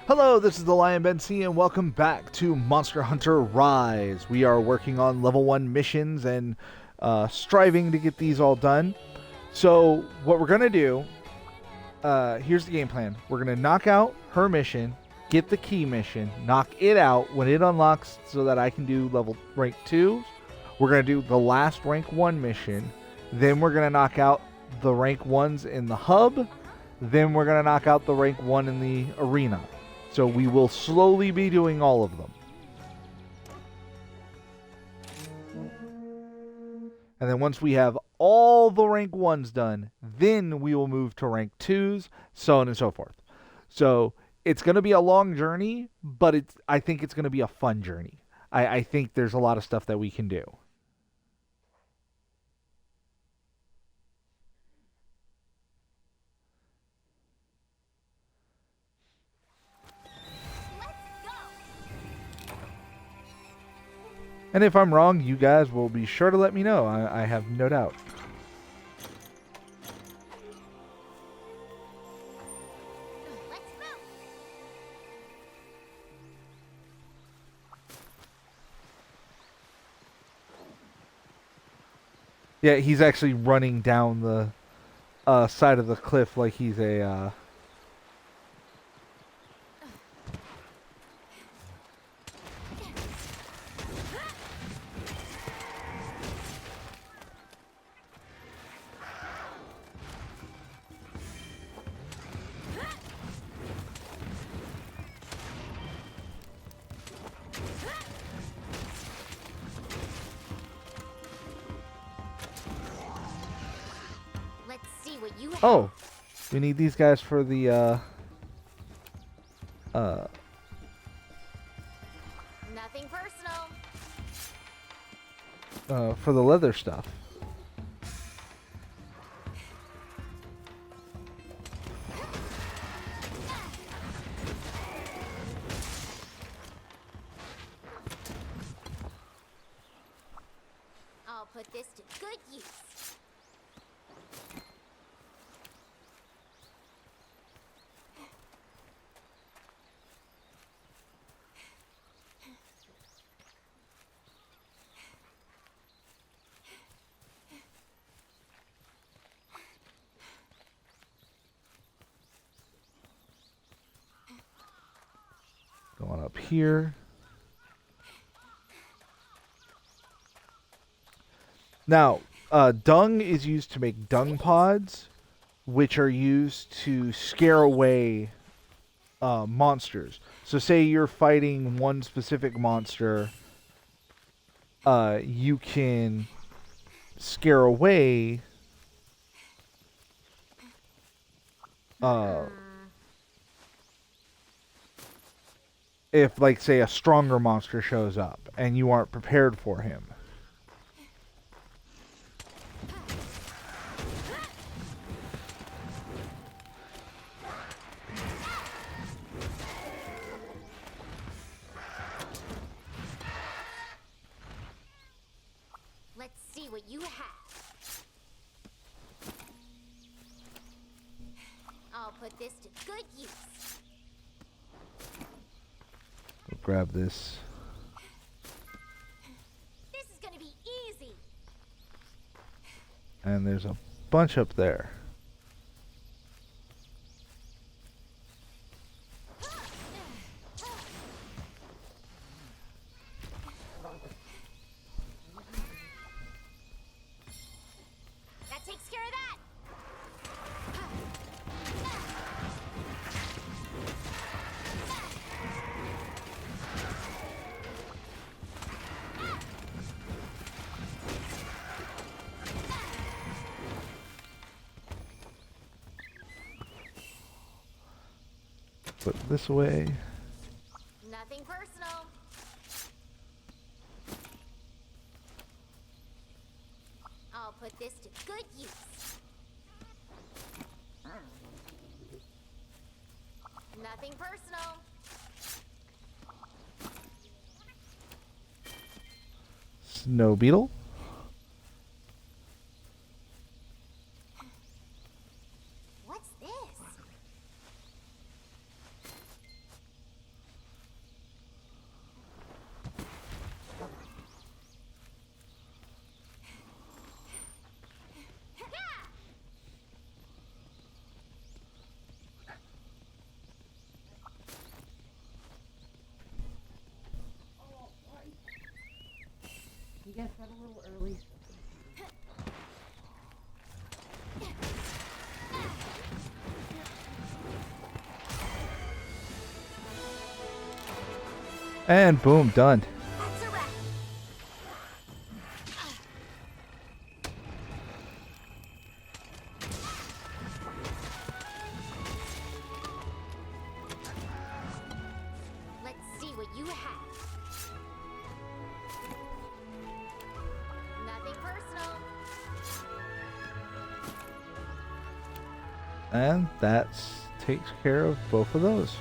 Hello, this is the Lion Ben C, and welcome back to Monster Hunter Rise. We are working on level 1 missions and striving to get these all done. So, what we're going to do, here's the game plan. We're going to knock out her mission, get the key mission, knock it out when it unlocks so that I can do level rank 2. We're going to do the last rank 1 mission. Then we're going to knock out the rank 1s in the hub. Then we're going to knock out the rank 1 in the arena. So we will slowly be doing all of them. And then once we have all the rank 1s done, then we will move to rank 2s, so on and so forth. So it's going to be a long journey, but I think it's going to be a fun journey. I think there's a lot of stuff that we can do. And if I'm wrong, you guys will be sure to let me know. I have no doubt. Yeah, he's actually running down the side of the cliff like he's a... Oh, we need these guys for the, Nothing personal. For the leather stuff. I'll put this to good use. Going up here. Now, dung is used to make dung pods, which are used to scare away monsters. So say you're fighting one specific monster, you can scare away if, like, say, a stronger monster shows up and you aren't prepared for him. Let's see what you have. I'll put this to good use. We'll grab this. This is gonna be easy. And there's a bunch up there. That takes care of that. Put this away. Nothing personal. I'll put this to good use. Nothing personal. Snow beetle. What's this? And boom, done. That's a wrap. Let's see what you have. Nothing personal. And that takes care of both of those.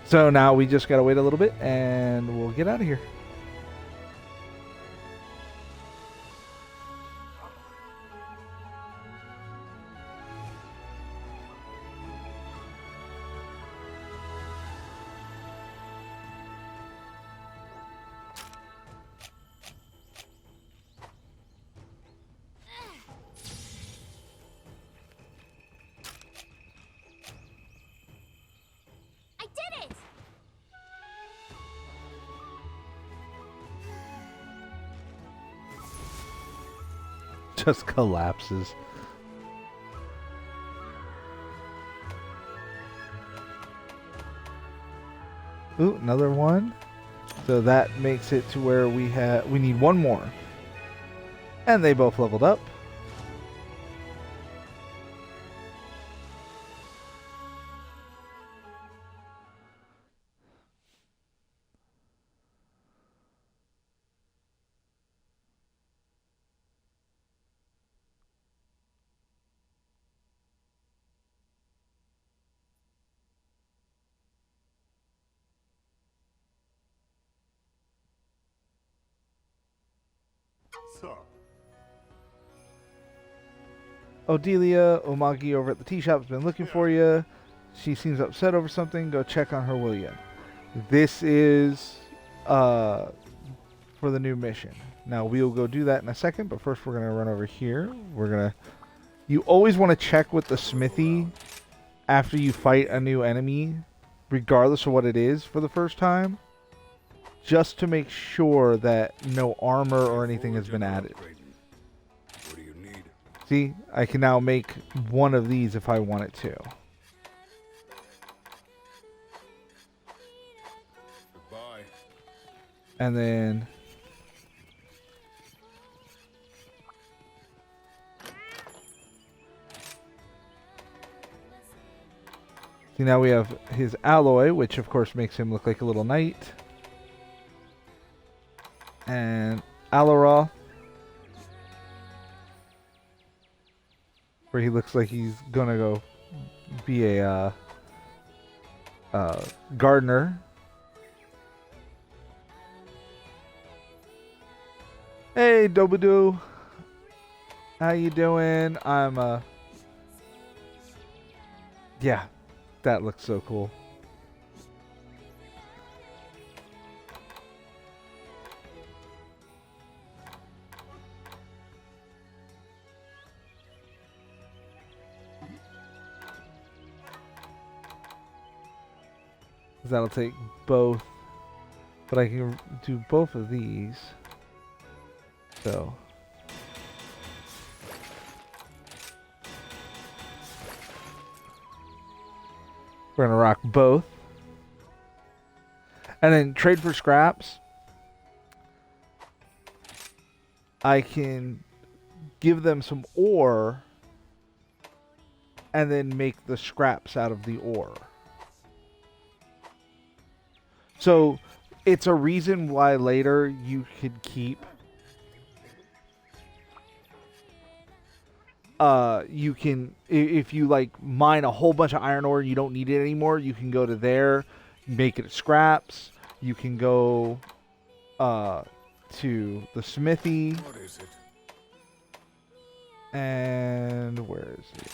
So now we just gotta wait a little bit and we'll get out of here. I did it! Just collapses. Ooh, another one. So that makes it to where we need one more. And they both leveled up. So, Odelia, Omagi over at the tea shop has been looking for you. She seems upset over something. Go check on her, will ya? This is for the new mission. Now we'll go do that in a second, but first we're gonna run over here. You always want to check with the smithy after you fight a new enemy, regardless of what it is for the first time, just to make sure that no armor or anything has been added. what do you need? See, I can now make one of these if I wanted to. Goodbye. And then see, now we have his alloy, which of course makes him look like a little knight. And Alaroth, where he looks like he's gonna go be a gardener. Hey, Dobudoo, how you doing? Yeah, that looks so cool. That'll take both, but I can do both of these. So we're gonna rock both, and then trade for scraps. I can give them some ore and then make the scraps out of the ore. So it's a reason why later you could keep you can, if you like mine a whole bunch of iron ore and you don't need it anymore, you can go to there, make it scraps. You can go to the smithy. What is it? And where is it?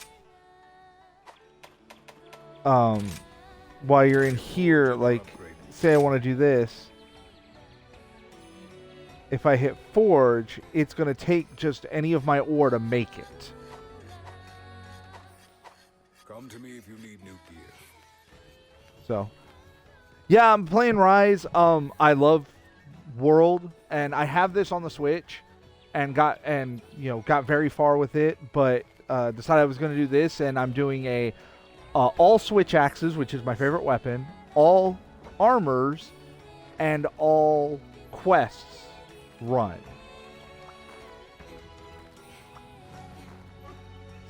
While you're in here, like, say I want to do this. If I hit forge, it's going to take just any of my ore to make it. Come to me if you need new gear. So, yeah, I'm playing Rise. I love World, and I have this on the Switch, and got very far with it, but decided I was going to do this, and I'm doing a all switch axes, which is my favorite weapon, all armors and all quests run.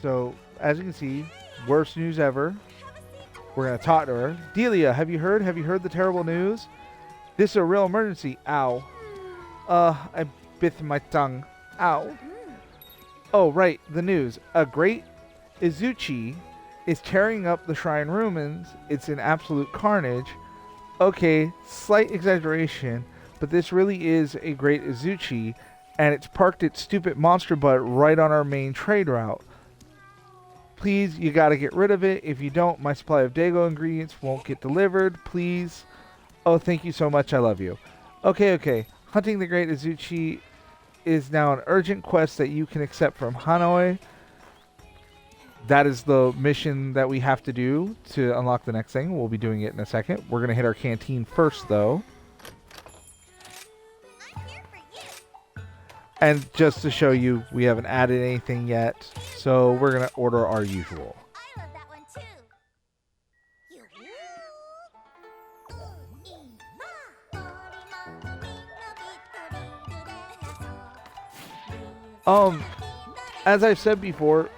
So, as you can see, worst news ever. We're going to talk to her. Delia, have you heard? Have you heard the terrible news? This is a real emergency. Ow. I bit my tongue. Ow. Oh, right. The news. A great Izuchi is tearing up the shrine ruins. It's an absolute carnage. Okay, slight exaggeration, but this really is a great Izuchi, and it's parked its stupid monster butt right on our main trade route. Please, you gotta get rid of it. If you don't, my supply of Dago ingredients won't get delivered. Please. Oh, thank you so much. I love you. Okay. Hunting the Great Izuchi is now an urgent quest that you can accept from Hanoi. That is the mission that we have to do to unlock the next thing. We'll be doing it in a second. We're going to hit our canteen first, though. I'm here for you. And just to show you, we haven't added anything yet. So we're going to order our usual. I love that one too. You. As I've said before,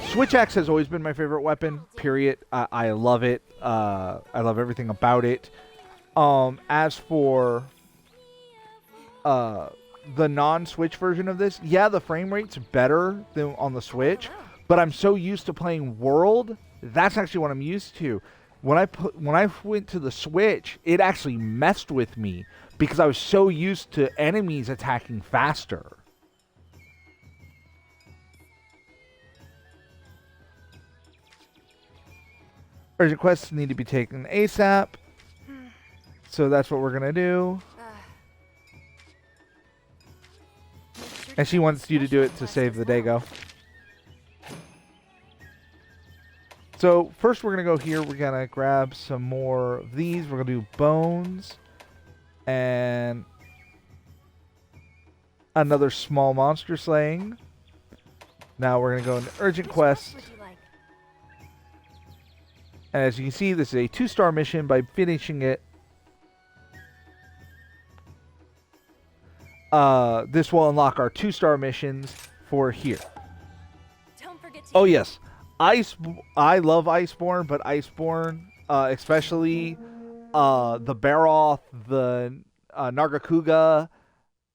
Switch Axe has always been my favorite weapon, period. I love it. I love everything about it. As for the non-Switch version of this, yeah, the frame rate's better than on the Switch, but I'm so used to playing World, that's actually what I'm used to. When I went to the Switch, it actually messed with me because I was so used to enemies attacking faster. Urgent quests need to be taken ASAP. So that's what we're going to do. And she wants you to do it to save the Dago. So first we're going to go here. We're going to grab some more of these. We're going to do bones. And another small monster slaying. Now we're going to go into urgent quest. And as you can see, this is a 2-star mission. By finishing it, this will unlock our 2-star missions for here. Don't forget to Oh yes, I love Iceborne, but Iceborne, especially the Baroth, the Nargacuga,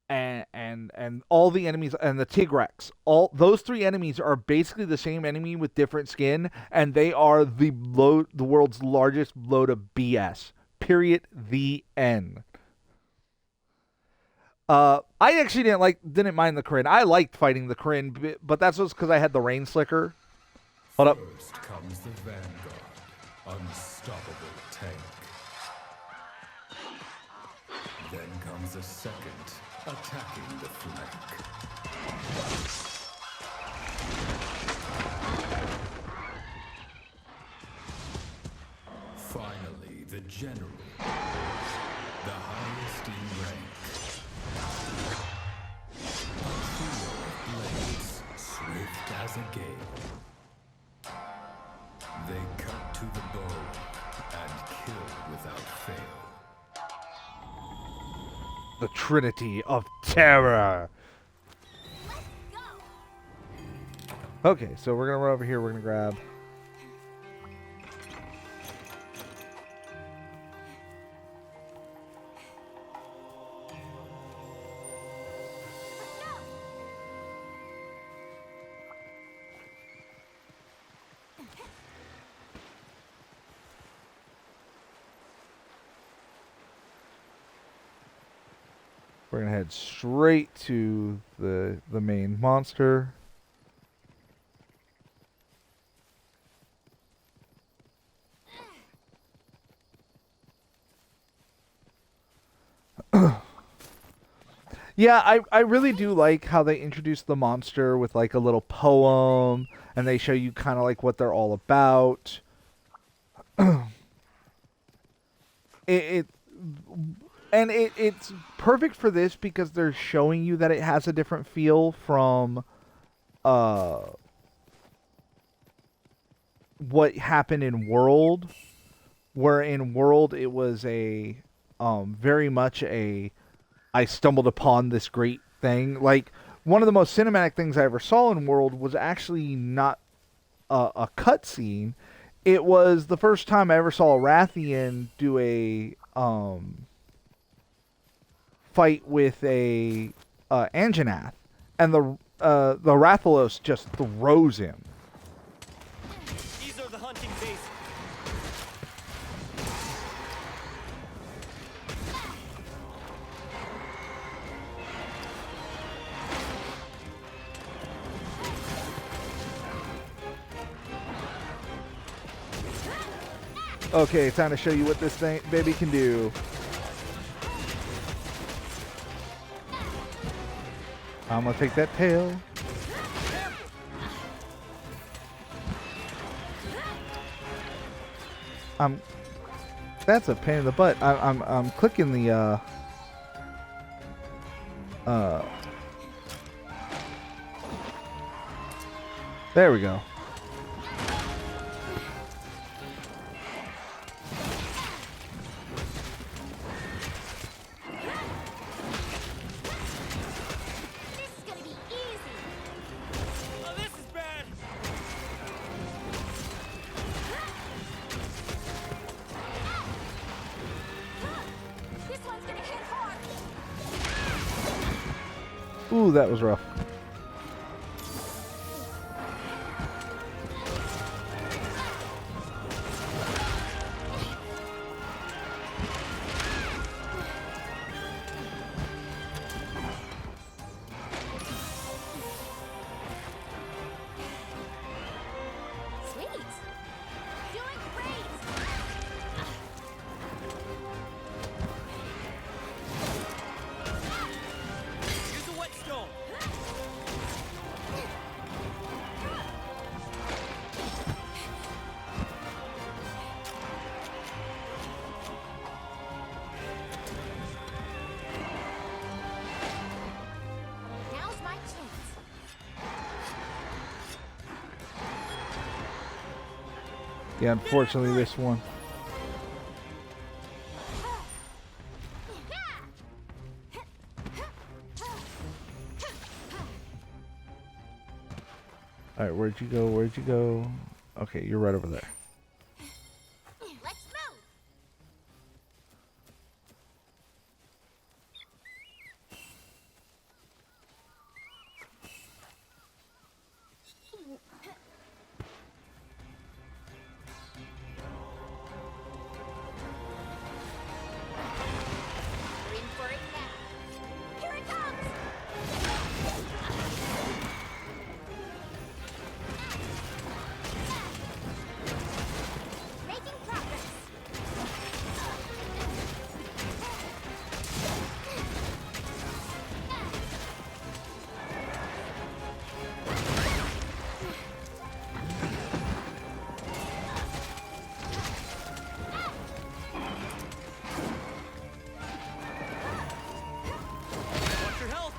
and all the enemies, and the Tigrex. All those 3 enemies are basically the same enemy with different skin, and they are the world's largest load of BS. Period. The end. I actually didn't mind the Kryn. I liked fighting the Kryn, but that's just because I had the Rain Slicker. Hold up. First comes the Vanguard, unstoppable tank. Then comes a second, attacking the flank. Finally, the general, the highest in rank. A trio of blades, swift as a gale. They cut to the bone and kill without fail. The Trinity of Terror. Okay, so we're gonna run over here. We're gonna grab. We're gonna head straight to the main monster. Yeah, I really do like how they introduce the monster with like a little poem, and they show you kind of like what they're all about. It's perfect for this because they're showing you that it has a different feel from what happened in World. Where in World it was very much I stumbled upon this great thing. Like one of the most cinematic things I ever saw in World was actually not a cutscene. It was the first time I ever saw a Rathian do a fight with a Anjanath, and the Rathalos just throws him. These are the hunting bases. Okay, time to show you what this thing baby can do. I'm gonna take that tail. That's a pain in the butt. I'm clicking the there we go. This is gonna be easy. Oh, this is bad. This one's gonna hit hard. Ooh, that was rough. Sweet. Doing great. Use a whetstone. Now's my chance. Yeah, unfortunately this one. Alright, where'd you go? Where'd you go? Okay, you're right over there. Let's move. We're in for it now. Here it comes. Making progress. Watch your health.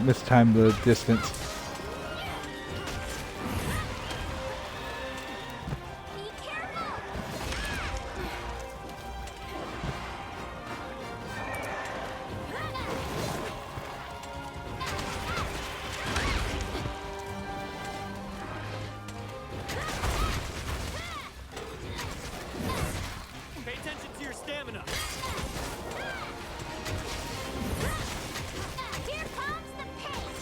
Mistimed the distance. Be careful. Pay attention to your stamina. Here comes the pace.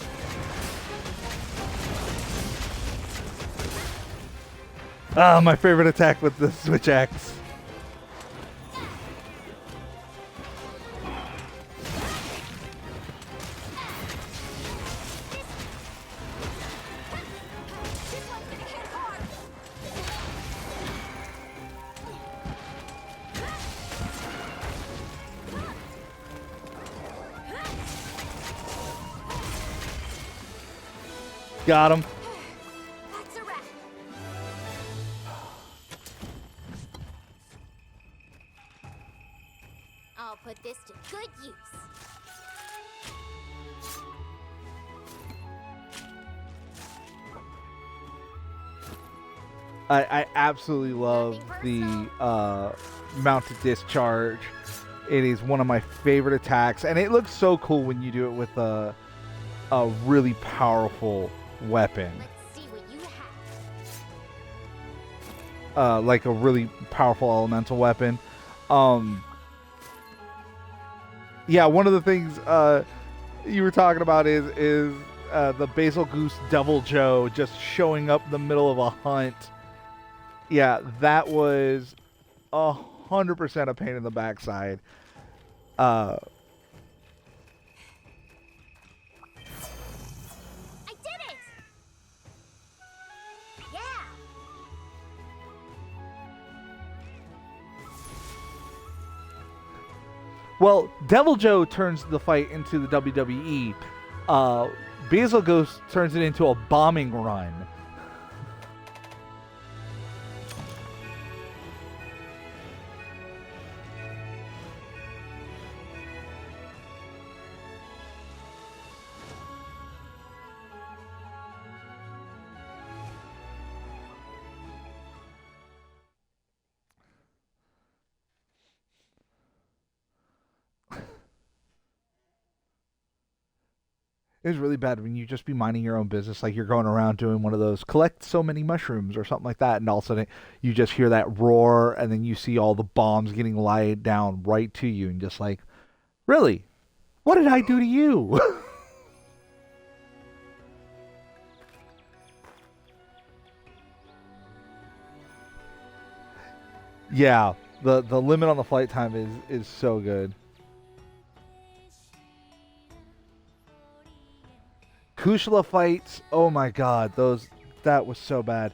Ah, my favorite attack with the switch axe. This one's gonna hit hard. Got him. That's a wrap. I'll put this to good use. I absolutely love the mounted discharge. It is one of my favorite attacks, and it looks so cool when you do it with a really powerful weapon, Let's see what you have. like a really powerful elemental weapon. Yeah, one of the things you were talking about is the Basil Goose Devil Joe just showing up in the middle of a hunt. Yeah, that was 100% a pain in the backside. I did it! Yeah! Well, Devil Joe turns the fight into the WWE. Basil Ghost turns it into a bombing run. It was really bad when you just be minding your own business, like you're going around doing one of those collect so many mushrooms or something like that, and all of a sudden you just hear that roar, and then you see all the bombs getting laid down right to you, and just like, really, what did I do to you? Yeah, the limit on the flight time is so good. Kushala fights, oh my god, that was so bad.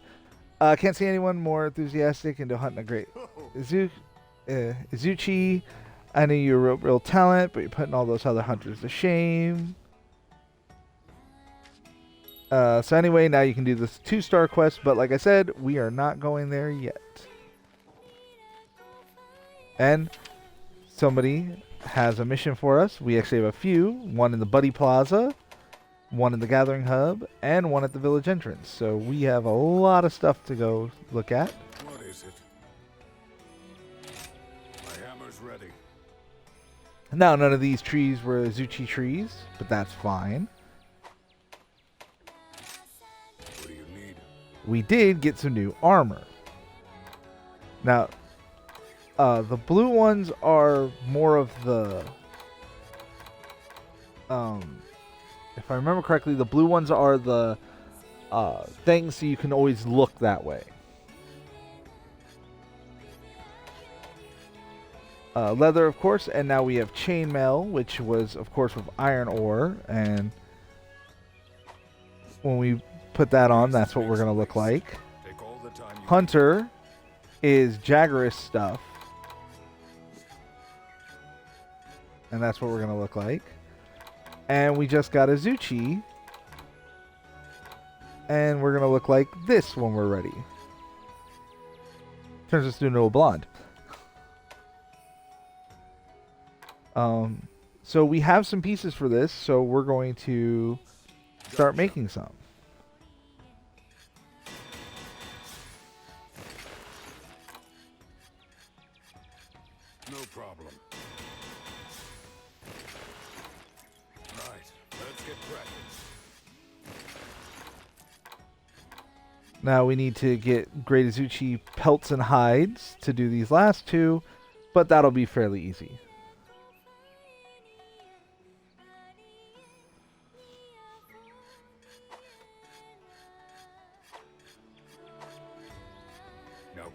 Can't see anyone more enthusiastic into hunting a great Izuchi. I know you're a real talent, but you're putting all those other hunters to shame. So anyway, now you can do this 2-star quest, but like I said, we are not going there yet. And somebody has a mission for us. We actually have a few. One in the Buddy Plaza, one in the Gathering Hub, and one at the village entrance. So we have a lot of stuff to go look at. What is it? My hammer's ready. Now, none of these trees were Izuchi trees, but that's fine. What do you need? We did get some new armor. Now, the blue ones are more of the... if I remember correctly, the blue ones are the things so you can always look that way. Leather, of course, and now we have chainmail, which was, of course, with iron ore, and when we put that on, that's what we're going to look like. Take all the time you Hunter is Jaggeris stuff, and that's what we're going to look like. And we just got Izuchi, and we're going to look like this when we're ready. Turns us into a blonde. So we have some pieces for this, so we're going to start making some. No problem. Right, let's get cracking. Now we need to get Great Izuchi pelts and hides to do these last two, but that'll be fairly easy.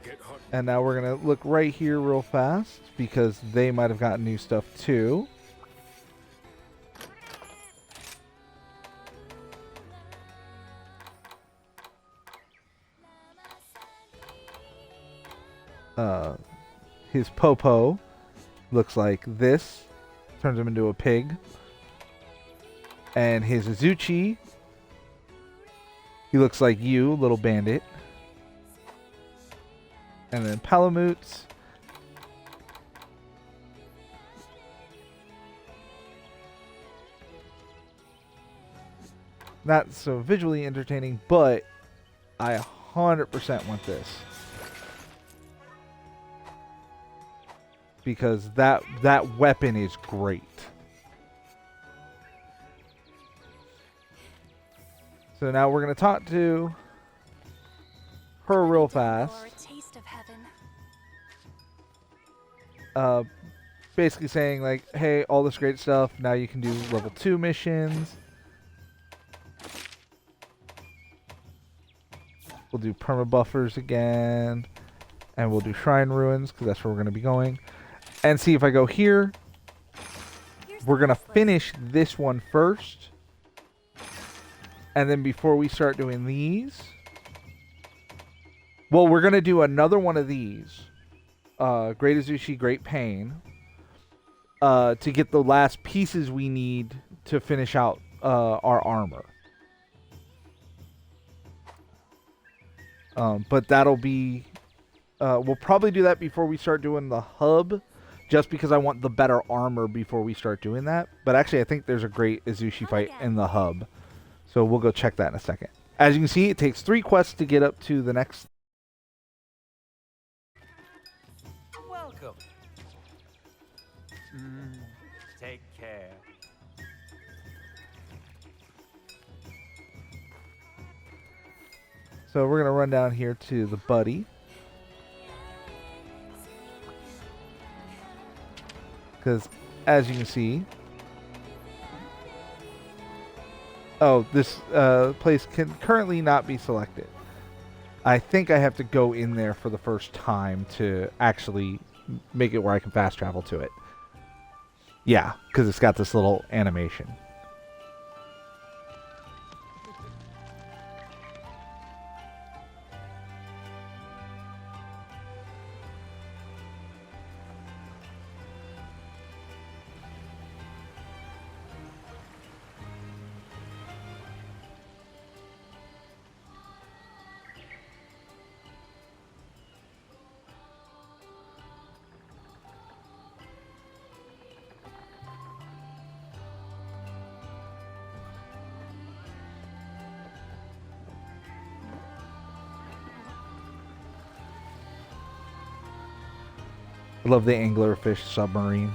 Get hot. And now we're going to look right here real fast because they might have gotten new stuff too. His Popo looks like this. Turns him into a pig. And his Azuchi, he looks like you, little bandit. And then Palamutes. Not so visually entertaining, but I 100% want this. Because that weapon is great. So now we're going to talk to her real fast. For a taste of heaven. Basically saying like, hey, all this great stuff, now you can do level 2 missions. We'll do perma buffers again. And we'll do shrine ruins, because that's where we're going to be going. And see if I go here, Here's we're the going to next list. finish this one first. And then before we start doing these, well, we're going to do another one of these. Great Azuchi, Great Pain. To get the last pieces we need to finish out our armor. But that'll be... we'll probably do that before we start doing the hub. Just because I want the better armor before we start doing that. But actually, I think there's a great Azuchi fight in the hub. So we'll go check that in a second. As you can see, it takes 3 quests to get up to the next. Welcome. Take care. So we're going to run down here to the buddy. Because as you can see... Oh, this place can currently not be selected. I think I have to go in there for the first time to actually make it where I can fast travel to it. Yeah, because it's got this little animation. I love the anglerfish submarine.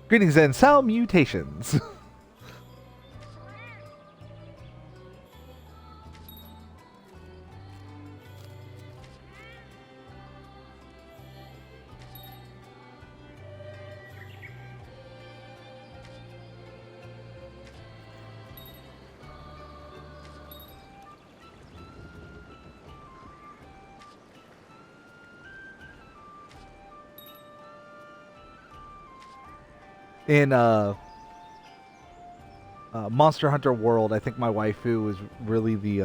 Greetings and salutations. In Monster Hunter World, I think my waifu was really the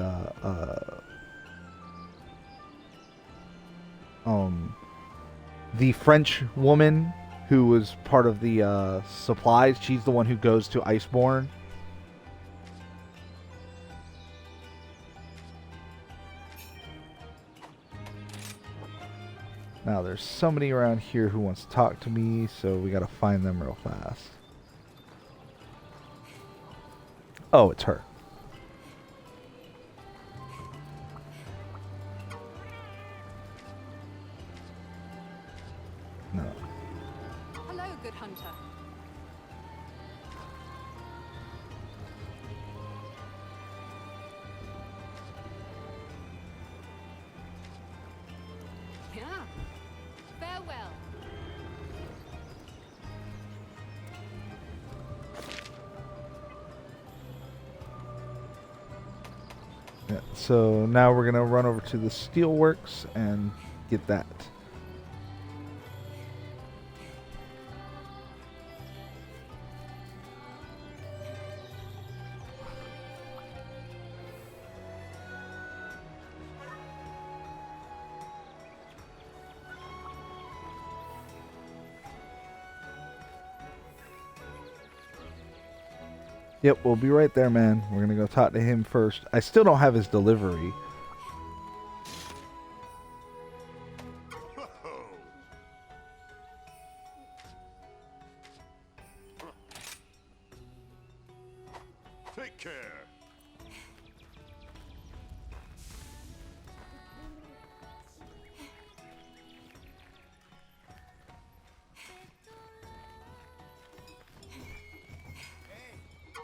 French woman who was part of the supplies. She's the one who goes to Iceborne. Now there's somebody around here who wants to talk to me, so we gotta find them real fast. Oh, it's her. No. Hello, good hunter. Yeah. Farewell. Yeah, so now we're gonna run over to the Steelworks and get that. Yep, we'll be right there, man. We're gonna go talk to him first. I still don't have his delivery. Take care.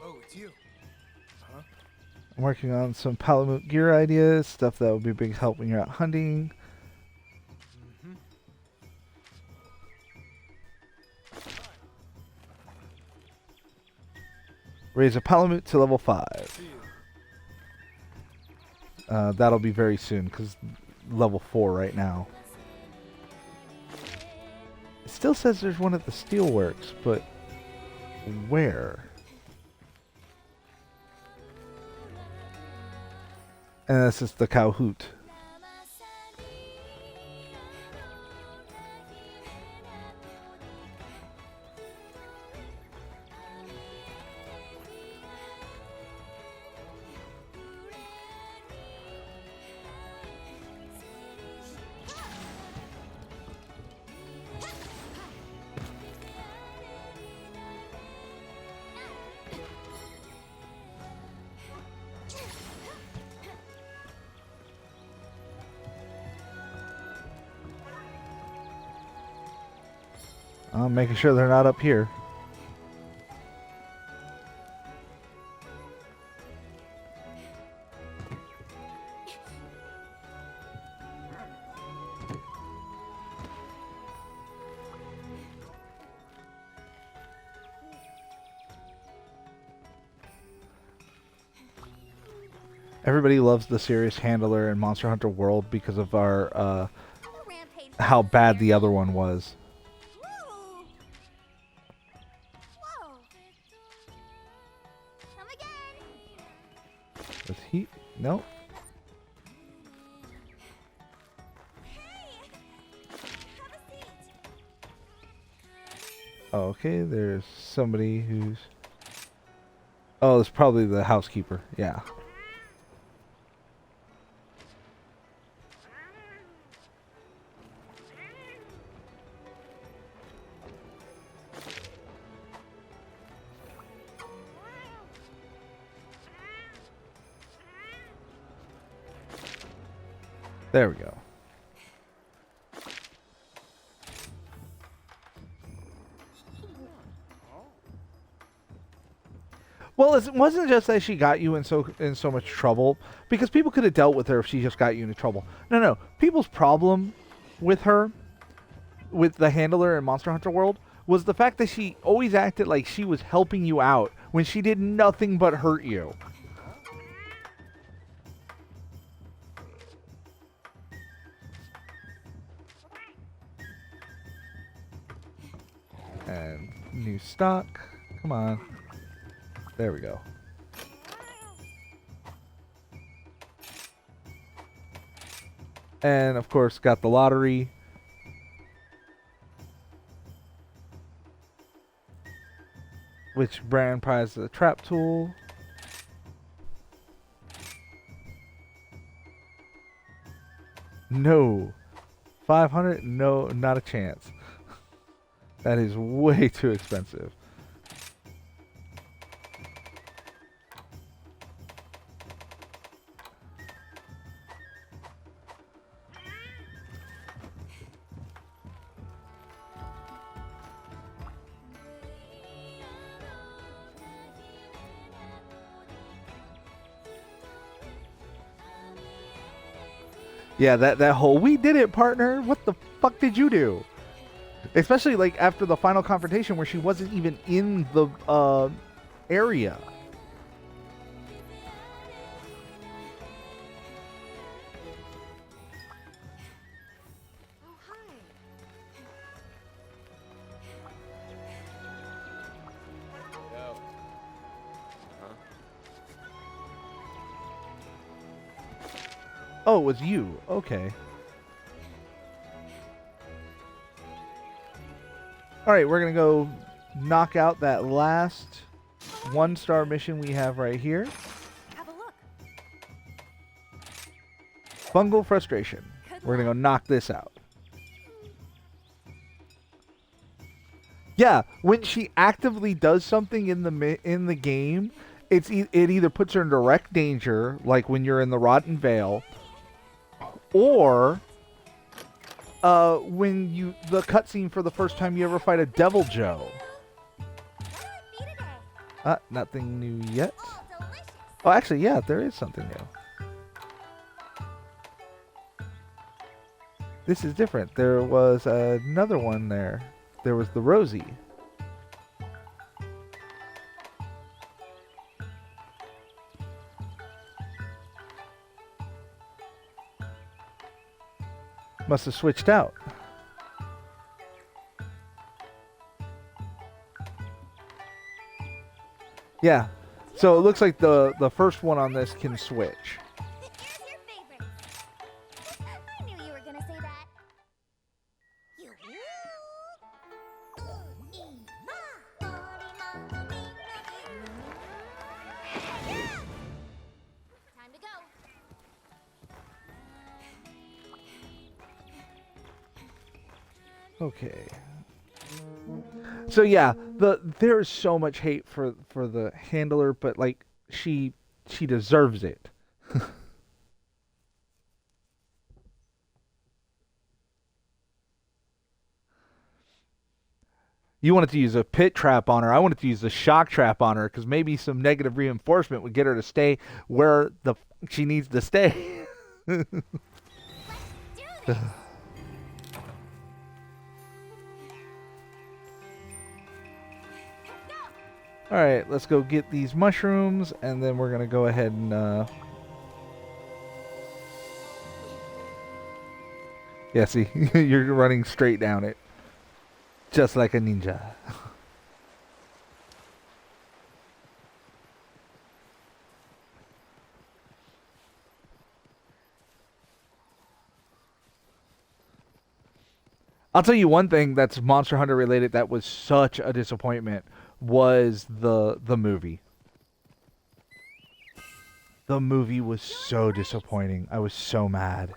Oh, it's you. I'm working on some Palamute gear ideas, stuff that will be a big help when you're out hunting. Raise a Palamute to level 5. That'll be very soon, because level 4 right now. It still says there's one at the Steelworks, but where? And this is the Cowhoot. I'm making sure they're not up here. Everybody loves the Serious Handler in Monster Hunter World because of our Rampage. how bad the other one was. Woo! Whoa! Come again. Was he? No. Hey! Have a seat. Oh, okay, there's somebody who's... Oh, it's probably the housekeeper. Yeah. There we go. Well, it wasn't just that she got you in so much trouble, because people could have dealt with her if she just got you into trouble. No. People's problem with her, with the handler in Monster Hunter World, was the fact that she always acted like she was helping you out when she did nothing but hurt you. And new stock. Come on. There we go. And of course, got the lottery. Which brand prizes a trap tool. No. 500? No, not a chance. That is way too expensive. Yeah, that whole "we did it, partner. What the fuck did you do?" Especially like after the final confrontation where she wasn't even in the area. Oh, it was you. Okay. Alright, we're gonna go knock out that last 1-star mission we have right here. Have a look. Fungal Frustration. We're gonna go knock this out. Yeah, when she actively does something in the game, it either puts her in direct danger, like when you're in the Rotten Vale, or when the cutscene for the first time you ever fight a Devil Joe. What would it be today? Nothing new yet. Oh, delicious. Oh, actually, yeah, there is something new. This is different. There was another one there. There was the Rosie. Must have switched out. Yeah. So it looks like the first one on this can switch. Here's your favorite. I knew you were gonna say that. You. Time to go. Okay. So yeah, there's so much hate for the handler, but like she deserves it. You wanted to use a pit trap on her. I wanted to use a shock trap on her because maybe some negative reinforcement would get her to stay where she needs to stay. Do this. All right, let's go get these mushrooms, and then we're gonna go ahead and. Yeah, see, you're running straight down it, just like a ninja. I'll tell you one thing that's Monster Hunter related that was such a disappointment was the movie. The movie was so disappointing. I was so mad.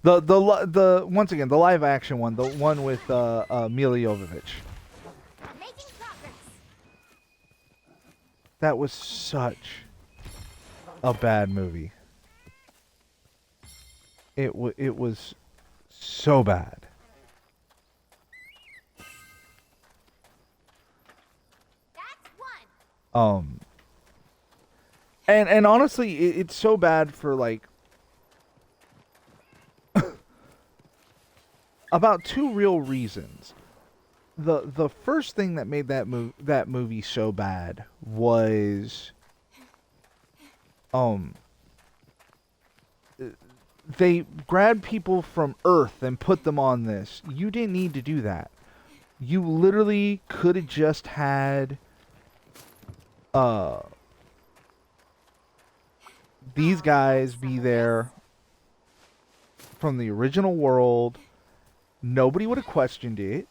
The once again the live action one, the one with Mila Jovovich. Making progress. That was such a bad movie. It was so bad. That's one. And honestly, it's so bad for like about two real reasons. The first thing that made that movie so bad was they grabbed people from Earth and put them on this. You didn't need to do that. You literally could have just had these guys be there from the original world. Nobody would have questioned it.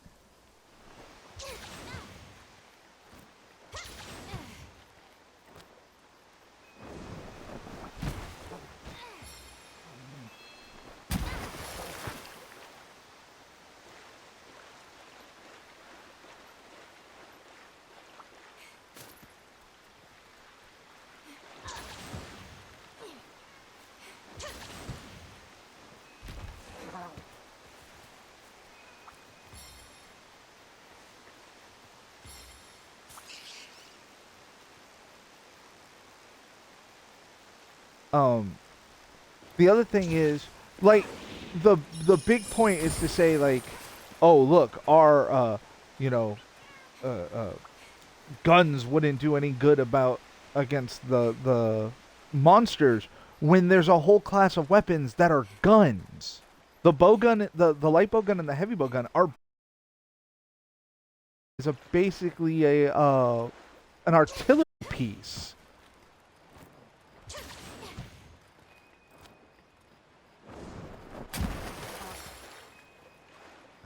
The other thing is, like, the big point is to say, like, oh, look, our, guns wouldn't do any good against the monsters when there's a whole class of weapons that are guns. The bow gun, the light bow gun and the heavy bow gun is basically an artillery piece.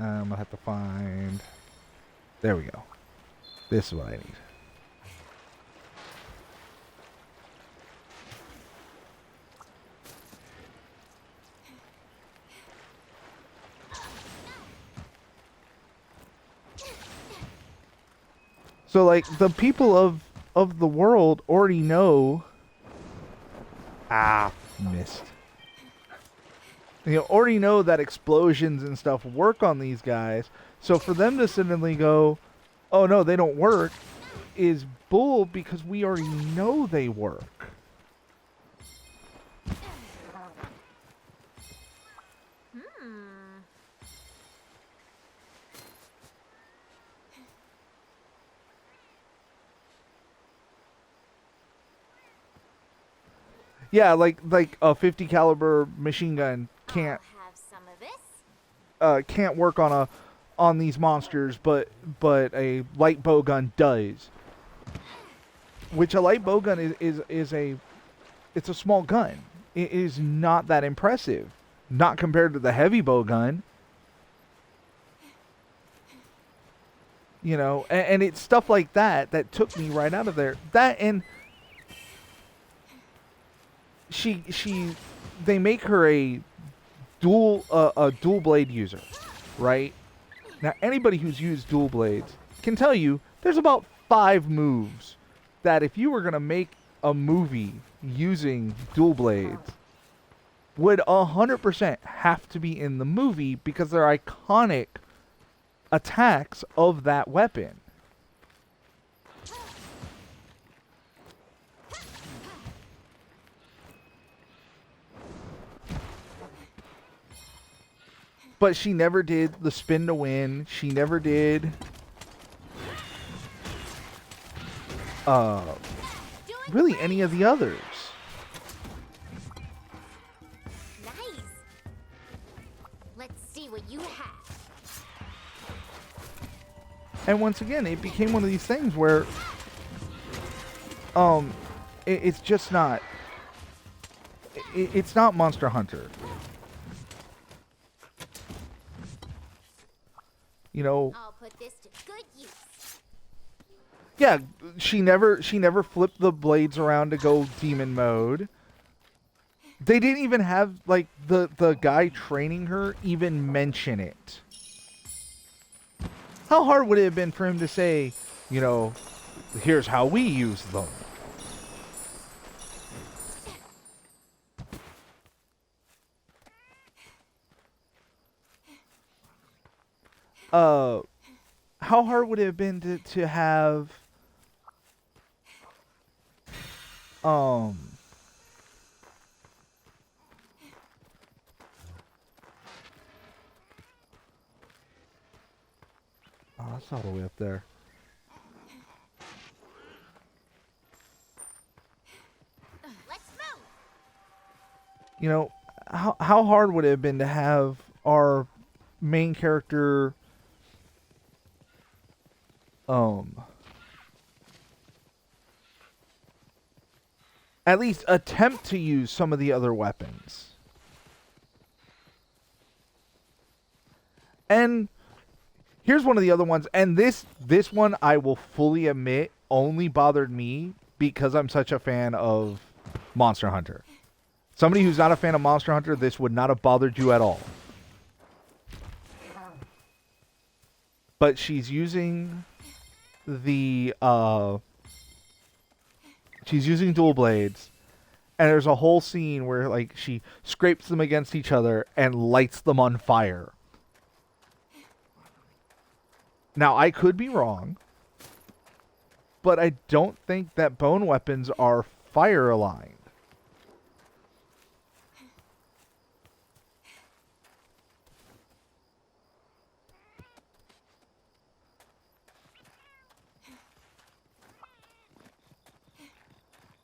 I'm gonna have to find. There we go. This is what I need. So, like, the people of the world already know. Ah, missed. Already know that explosions and stuff work on these guys. So for them to suddenly go, oh no, they don't work, is bull, because we already know they work. Yeah, like a 50 caliber machine gun can't Have some of this. can't work on these monsters, but a light bow gun does. Which a light bow gun is it's a small gun. It is not that impressive, not compared to the heavy bow gun. And it's stuff like that that took me right out of there. That, and they make her a dual blade user, right? Now anybody who's used dual blades can tell you there's about 5 moves that if you were gonna make a movie using dual blades would 100% have to be in the movie because they're iconic attacks of that weapon. But she never did the spin to win. She never did really any of the others. Nice. Let's see what you have. And once again, it became one of these things where it's just not it's not Monster Hunter. I'll put this to good use. Yeah, she never flipped the blades around to go demon mode. They didn't even have like the guy training her even mention it. How hard would it have been for him to say, here's how we use them? How hard would it have been to have oh, that's all the way up there. Let's How move. hard would it have been to have our main character at least attempt to use some of the other weapons? And here's one of the other ones, and this one I will fully admit only bothered me because I'm such a fan of Monster Hunter. Somebody who's not a fan of Monster Hunter, this would not have bothered you at all. But she's using she's using dual blades, and there's a whole scene where like she scrapes them against each other and lights them on fire. Now I could be wrong, but I don't think that bone weapons are fire aligned.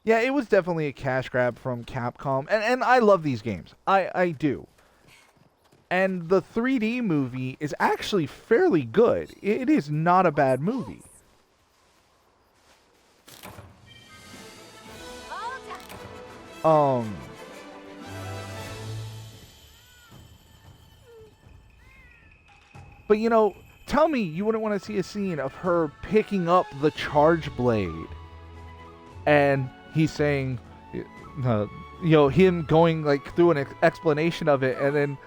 Yeah, it was definitely a cash grab from Capcom, and I love these games. I do. And the 3D movie is actually fairly good. It is not a bad movie. All done. But you know, tell me you wouldn't want to see a scene of her picking up the charge blade, and he's saying, him going like through an explanation of it, and then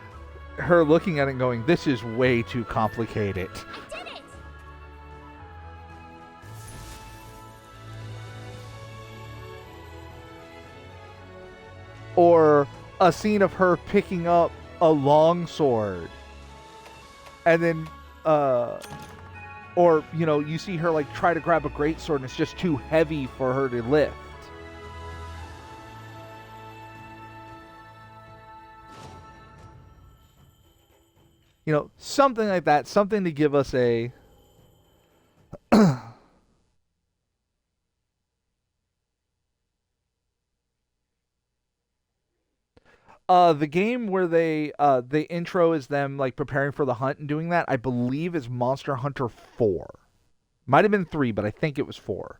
her looking at it and going, "This is way too complicated." I did it! Or a scene of her picking up a long sword, and then or you see her like try to grab a great sword and it's just too heavy for her to lift. Something like that, something to give us a the game where the intro is them like preparing for the hunt and doing that, I believe is Monster Hunter 4. Might have been 3, but I think it was 4.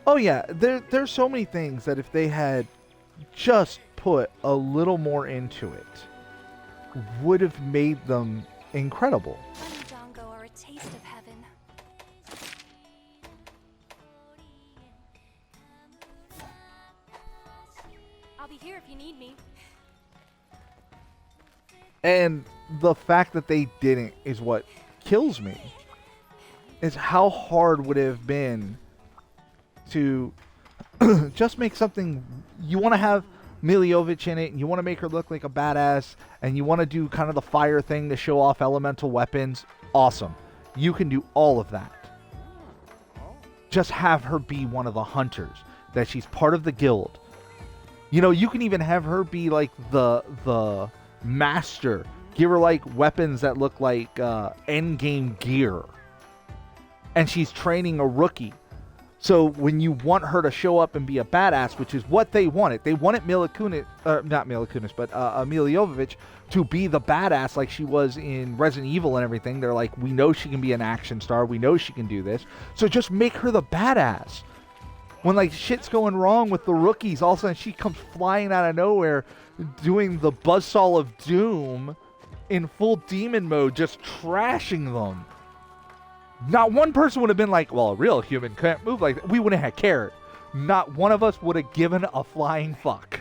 Oh yeah, there's so many things that if they had just put a little more into it, would have made them incredible. Fandango are a taste of heaven. I'll be here if you need me. And the fact that they didn't is what kills me. Is how hard would it have been to just make something. You want to have Milla Jovovich in it, and you want to make her look like a badass, and you want to do kind of the fire thing to show off elemental weapons. Awesome. You can do all of that. Just have her be one of the hunters, that she's part of the guild. You can even have her be like the master. Give her like weapons that look like endgame gear. And she's training a rookie. So when you want her to show up and be a badass, which is what they wanted. They wanted Milla Jovovich to be the badass like she was in Resident Evil and everything. They're like, we know she can be an action star. We know she can do this. So just make her the badass. When like shit's going wrong with the rookies, all of a sudden she comes flying out of nowhere doing the Buzzsaw of Doom in full demon mode, just trashing them. Not one person would have been like, well, a real human can't move like that. We wouldn't have cared. Not one of us would have given a flying fuck.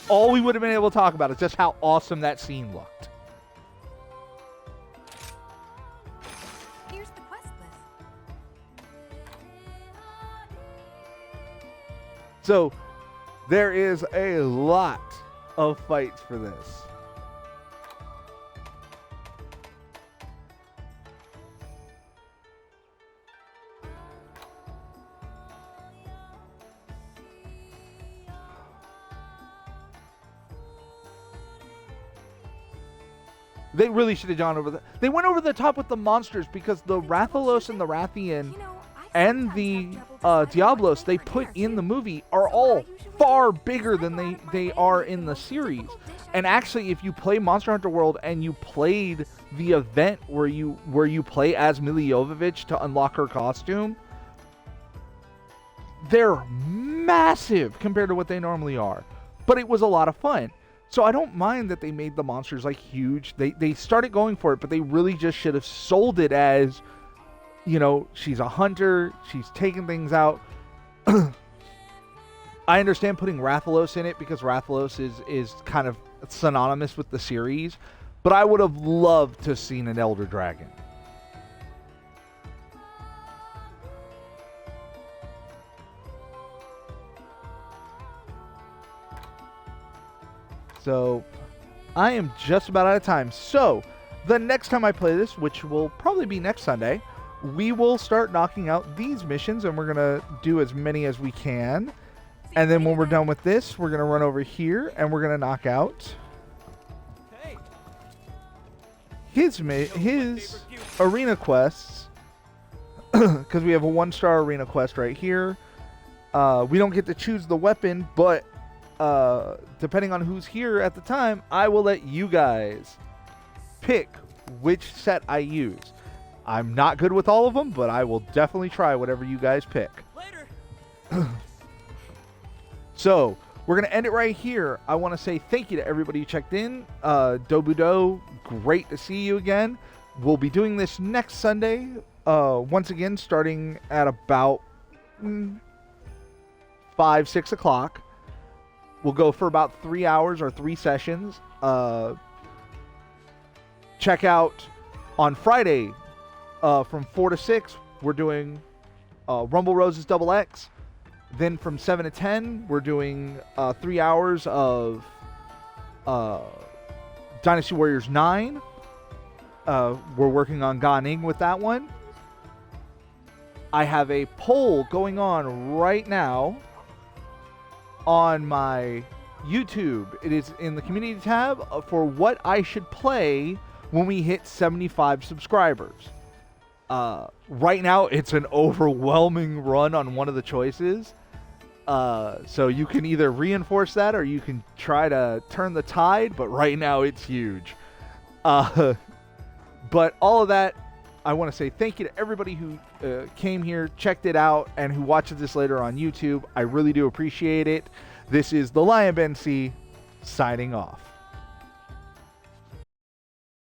All we would have been able to talk about is just how awesome that scene looked. Here's the quest list. So, there is a lot of fights for this. They really should have gone over the... They went over the top with the monsters because the Rathalos and the Rathian and the Diablos they put in the movie are all far bigger than they are in the series. And actually, if you play Monster Hunter World and you played the event where you play as Milla Jovovich to unlock her costume, they're massive compared to what they normally are. But it was a lot of fun. So I don't mind that they made the monsters like huge. They started going for it, but they really just should have sold it as, she's a hunter, she's taking things out. I understand putting Rathalos in it because Rathalos is kind of synonymous with the series, but I would have loved to have seen an Elder Dragon. So, I am just about out of time. So, the next time I play this, which will probably be next Sunday, we will start knocking out these missions, and we're going to do as many as we can. And then when we're done with this, we're going to run over here, and we're going to knock out his arena quests, because we have a 1-star arena quest right here. We don't get to choose the weapon, but depending on who's here at the time, I will let you guys pick which set I use. I'm not good with all of them, but I will definitely try whatever you guys pick. Later. So we're going to end it right here. I want to say thank you to everybody who checked in. Dobudo, great to see you again. We'll be doing this next Sunday, once again, starting at about 5, 6 o'clock. We'll go for about 3 hours or 3 sessions. Check out on Friday from 4 to 6, we're doing Rumble Roses Double X. Then from 7 to 10, we're doing 3 hours of Dynasty Warriors 9. We're working on Ga Ning with that one. I have a poll going on right now on my YouTube. It is in the community tab for what I should play when we hit 75 subscribers. Right now, it's an overwhelming run on one of the choices. So you can either reinforce that or you can try to turn the tide, but right now it's huge. But all of that, I want to say thank you to everybody who came here, checked it out, and who watches this later on YouTube. I really do appreciate it. This is the Lion Ben C signing off.